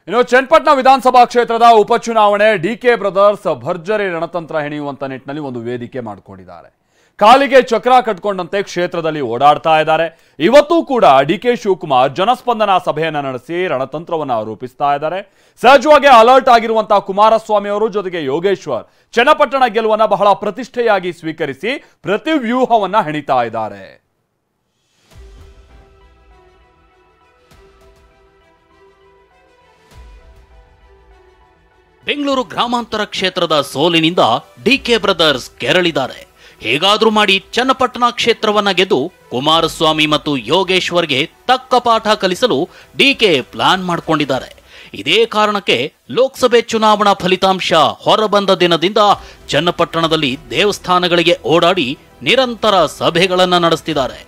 ಇನ್ನು ಚನ್ನಪಟ್ಟಣ ವಿಧಾನಸಭಾ ಕ್ಷೇತ್ರದ ಉಪಚುನಾವಣೆ ಡಿಕೆ ಬ್ರದರ್ಸ್ ಭರ್ಜರಿ ರಣತಂತ್ರ ಹೆಣೆಯುವಂತ ನಿಟ್ಟಿನಲ್ಲಿ ಒಂದು ವೇದಿಕೆ ಮಾಡಿಕೊಂಡಿದ್ದಾರೆ. ಕಾಲಿಗೆ ಚಕ್ರ ಕಟ್ಕೊಂಡಂತೆ ಕ್ಷೇತ್ರದಲ್ಲಿ ಓಡಾಡ್ತಾ ಇದ್ದಾರೆ. ಇವತ್ತು ಕೂಡ ಡಿಕೆ ಶಿವಕುಮಾರ್ ಜನಸ್ಪಂದನ ಸಭೆಯನ್ನ ನಡೆಸಿ ರಣತಂತ್ರವನ್ನ ರೂಪಿಸ್ತಾ ಇದ್ದಾರೆ. ಸಹಜವಾಗಿ ಅಲರ್ಟ್ ಆಗಿರುವಂತಹ ಕುಮಾರಸ್ವಾಮಿ ಅವರು ಜೊತೆಗೆ ಯೋಗೇಶ್ವರ್ ಚನ್ನಪಟ್ಟಣ ಗೆಲುವನ್ನ ಬಹಳ ಪ್ರತಿಷ್ಠೆಯಾಗಿ ಸ್ವೀಕರಿಸಿ ಪ್ರತಿ ವ್ಯೂಹವನ್ನ ಹೆಣಿತಾ ಇದ್ದಾರೆ. ಬೆಂಗಳೂರು ಗ್ರಾಮಾಂತರ ಕ್ಷೇತ್ರದ ಸೋಲಿನಿಂದ ಡಿಕೆ ಬ್ರದರ್ಸ್ ಕೆರಳಿದ್ದಾರೆ. ಹೇಗಾದ್ರೂ ಮಾಡಿ ಚನ್ನಪಟ್ಟಣ ಕ್ಷೇತ್ರವನ್ನ ಗೆದ್ದು ಕುಮಾರಸ್ವಾಮಿ ಮತ್ತು ಯೋಗೇಶ್ವರ್ಗೆ ತಕ್ಕ ಪಾಠ ಕಲಿಸಲು ಡಿಕೆ ಪ್ಲಾನ್ ಮಾಡಿಕೊಂಡಿದ್ದಾರೆ. ಇದೇ ಕಾರಣಕ್ಕೆ ಲೋಕಸಭೆ ಚುನಾವಣಾ ಫಲಿತಾಂಶ ಹೊರಬಂದ ದಿನದಿಂದ ಚನ್ನಪಟ್ಟಣದಲ್ಲಿ ದೇವಸ್ಥಾನಗಳಿಗೆ ಓಡಾಡಿ ನಿರಂತರ ಸಭೆಗಳನ್ನು ನಡೆಸುತ್ತಿದ್ದಾರೆ.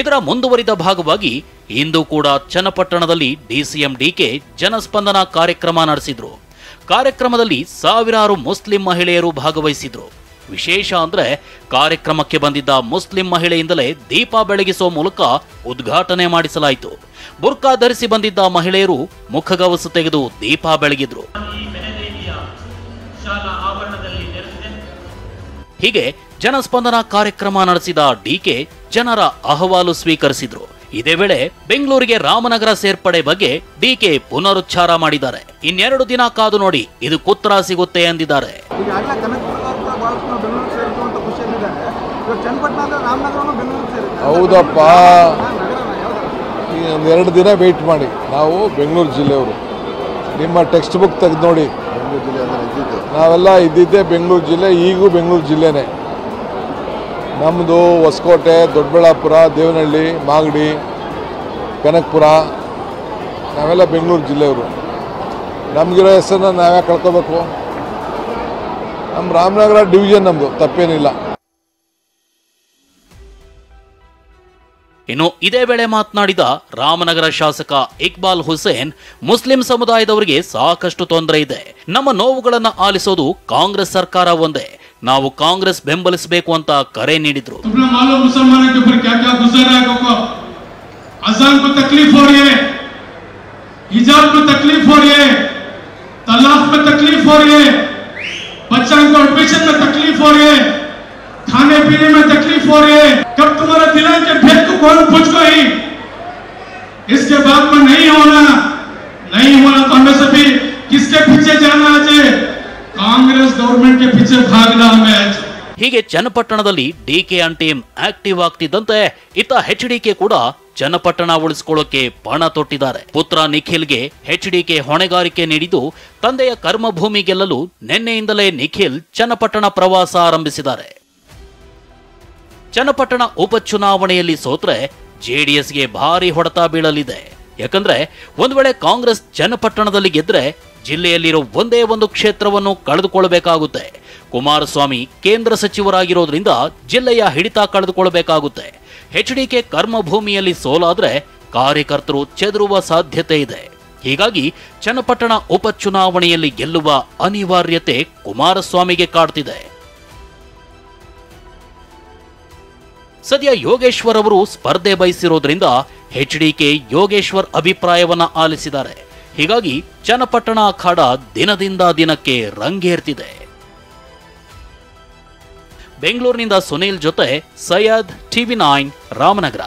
ಇದರ ಮುಂದುವರಿದ ಭಾಗವಾಗಿ ಇಂದು ಕೂಡ ಚನ್ನಪಟ್ಟಣದಲ್ಲಿ ಡಿಸಿಎಂ ಡಿಕೆ ಜನಸ್ಪಂದನ ಕಾರ್ಯಕ್ರಮ ನಡೆಸಿದ್ರು. ಕಾರ್ಯಕ್ರಮದಲ್ಲಿ ಸಾವಿರಾರು ಮುಸ್ಲಿಂ ಮಹಿಳೆಯರು ಭಾಗವಹಿಸಿದ್ರು. ವಿಶೇಷ ಅಂದ್ರೆ ಕಾರ್ಯಕ್ರಮಕ್ಕೆ ಬಂದಿದ್ದ ಮುಸ್ಲಿಂ ಮಹಿಳೆಯಿಂದಲೇ ದೀಪ ಬೆಳಗಿಸುವ ಮೂಲಕ ಉದ್ಘಾಟನೆ ಮಾಡಿಸಲಾಯಿತು. ಬುರ್ಕಾ ಧರಿಸಿ ಬಂದಿದ್ದ ಮಹಿಳೆಯರು ಮುಖಗವಸು ತೆಗೆದು ದೀಪ ಬೆಳಗಿದ್ರು. ಹೀಗೆ ಜನಸ್ಪಂದನ ಕಾರ್ಯಕ್ರಮ ನಡೆಸಿದ ಡಿಕೆ ಜನರ ಅಹವಾಲು ಸ್ವೀಕರಿಸಿದ್ರು. ಇದೇ ವೇಳೆ ಬೆಂಗಳೂರಿಗೆ ರಾಮನಗರ ಸೇರ್ಪಡೆ ಬಗ್ಗೆ ಡಿಕೆ ಪುನರುಚ್ಚಾರ ಮಾಡಿದ್ದಾರೆ. ಇನ್ನೆರಡು ದಿನ ಕಾದು ನೋಡಿ, ಇದು ಕುತ್ರ ಸಿಗುತ್ತೆ ಎಂದಿದ್ದಾರೆ. ಹೌದಪ್ಪ, ಎರಡು ದಿನ ವೇಟ್ ಮಾಡಿ. ನಾವು ಬೆಂಗಳೂರು ಜಿಲ್ಲೆಯವರು, ನಿಮ್ಮ ಟೆಕ್ಸ್ಟ್ ಬುಕ್ ತೆಗೆದು ನೋಡಿ. ನಾವೆಲ್ಲ ಇದ್ದಿದ್ದೆ ಬೆಂಗಳೂರು ಜಿಲ್ಲೆ, ಈಗೂ ಬೆಂಗಳೂರು ಜಿಲ್ಲೆನೇ. ನಮ್ಮದು ಹೊಸಕೋಟೆ, ದೊಡ್ಡಬಳ್ಳಾಪುರ, ದೇವನಹಳ್ಳಿ, ಮಾಗಡಿ, ಕನಕಪುರ, ನಾವೆಲ್ಲ ಬೆಂಗಳೂರು ಜಿಲ್ಲೆಯವರು. ನಮಗಿರೋ ಹೆಸರನ್ನ ನಾವೇ ಕಳ್ಕೋಬೇಕು? ನಮ್ಮ ರಾಮನಗರ ಡಿವಿಷನ್ ನಮ್ಮದು, ತಪ್ಪೇನಿಲ್ಲ. ಇನ್ನು ಇದೇ ವೇಳೆ ಮಾತನಾಡಿದ ರಾಮನಗರ ಶಾಸಕ ಇಕ್ಬಾಲ್ ಹುಸೇನ್, ಮುಸ್ಲಿಂ ಸಮುದಾಯದವರಿಗೆ ಸಾಕಷ್ಟು ತೊಂದರೆ ಇದೆ. ನಮ್ಮ ನೋವುಗಳನ್ನು ಆಲಿಸೋದು ಕಾಂಗ್ರೆಸ್ ಸರ್ಕಾರ ಒಂದೇ. ನಾವು ಕಾಂಗ್ರೆಸ್ ಬೆಂಬಲಿಸಬೇಕು ಅಂತ ಕರೆ ನೀಡಿದ್ರು. अजान को तकलीफ हो रही है, हिजाब को तकलीफ हो रही है, तलाक में तकलीफ हो रही है, बच्चों को एडमिशन में तकलीफ हो रही है, खाने पीने में तकलीफ हो रही है. कब तुम्हारे दिलों के भेद को कौन पूछ गई? इसके बाद में नहीं होना तो हमें सभी किसके पीछे जाना है? कांग्रेस गवर्नमेंट के पीछे भागना हमें. ಹೀಗೆ ಚನ್ನಪಟ್ಟಣದಲ್ಲಿ ಡಿಕೆ ಟೀಮ್ ಆಕ್ಟಿವ್ ಆಗ್ತಿದ್ದಂತೆ ಇತ್ತ ಎಚ್ಡಿಕೆ ಕೂಡ ಚನ್ನಪಟ್ಟಣ ಉಳಿಸಿಕೊಳ್ಳೋಕೆ ಪಣ ತೊಟ್ಟಿದ್ದಾರೆ. ಪುತ್ರ ನಿಖಿಲ್ಗೆ ಎಚ್ಡಿಕೆ ಹೊಣೆಗಾರಿಕೆ ನೀಡಿದ್ದು ತಂದೆಯ ಕರ್ಮಭೂಮಿ ಗೆಲ್ಲಲು ನಿನ್ನೆಯಿಂದಲೇ ನಿಖಿಲ್ ಚನ್ನಪಟ್ಟಣ ಪ್ರವಾಸ ಆರಂಭಿಸಿದ್ದಾರೆ. ಚನ್ನಪಟ್ಟಣ ಉಪಚುನಾವಣೆಯಲ್ಲಿ ಸೋತ್ರೆ ಜೆಡಿಎಸ್ಗೆ ಭಾರಿ ಹೊಡೆತ ಬೀಳಲಿದೆ. ಯಾಕಂದ್ರೆ ಒಂದು ವೇಳೆ ಕಾಂಗ್ರೆಸ್ ಚನ್ನಪಟ್ಟಣದಲ್ಲಿ ಗೆದ್ರೆ ಜಿಲ್ಲೆಯಲ್ಲಿರೋ ಒಂದೇ ಒಂದು ಕ್ಷೇತ್ರವನ್ನು ಕಳೆದುಕೊಳ್ಳಬೇಕಾಗುತ್ತೆ. ಕುಮಾರಸ್ವಾಮಿ ಕೇಂದ್ರ ಸಚಿವರಾಗಿರೋದ್ರಿಂದ ಜಿಲ್ಲೆಯ ಹಿಡಿತ ಕಳೆದುಕೊಳ್ಳಬೇಕಾಗುತ್ತೆ. ಎಚ್ಡಿಕೆ ಕರ್ಮಭೂಮಿಯಲ್ಲಿ ಸೋಲಾದ್ರೆ ಕಾರ್ಯಕರ್ತರು ಚೆದರುವ ಸಾಧ್ಯತೆ ಇದೆ. ಹೀಗಾಗಿ ಚನ್ನಪಟ್ಟಣ ಉಪಚುನಾವಣೆಯಲ್ಲಿ ಗೆಲ್ಲುವ ಅನಿವಾರ್ಯತೆ ಕುಮಾರಸ್ವಾಮಿಗೆ ಕಾಡ್ತಿದೆ. ಸದ್ಯ ಯೋಗೇಶ್ವರ್ ಅವರು ಸ್ಪರ್ಧೆ ಬಯಸಿರೋದ್ರಿಂದ ಎಚ್ಡಿಕೆ ಯೋಗೇಶ್ವರ್ ಅಭಿಪ್ರಾಯವನ್ನ ಆಲಿಸಿದ್ದಾರೆ. ಹೀಗಾಗಿ ಚನ್ನಪಟ್ಟಣ ಅಖಾಡ ದಿನದಿಂದ ದಿನಕ್ಕೆ ರಂಗೇರ್ತಿದೆ. ಬೆಂಗಳೂರಿನಿಂದ ಸುನೀಲ್ ಜೊತೆ ಸೈಯದ್, TV9 ರಾಮನಗರ.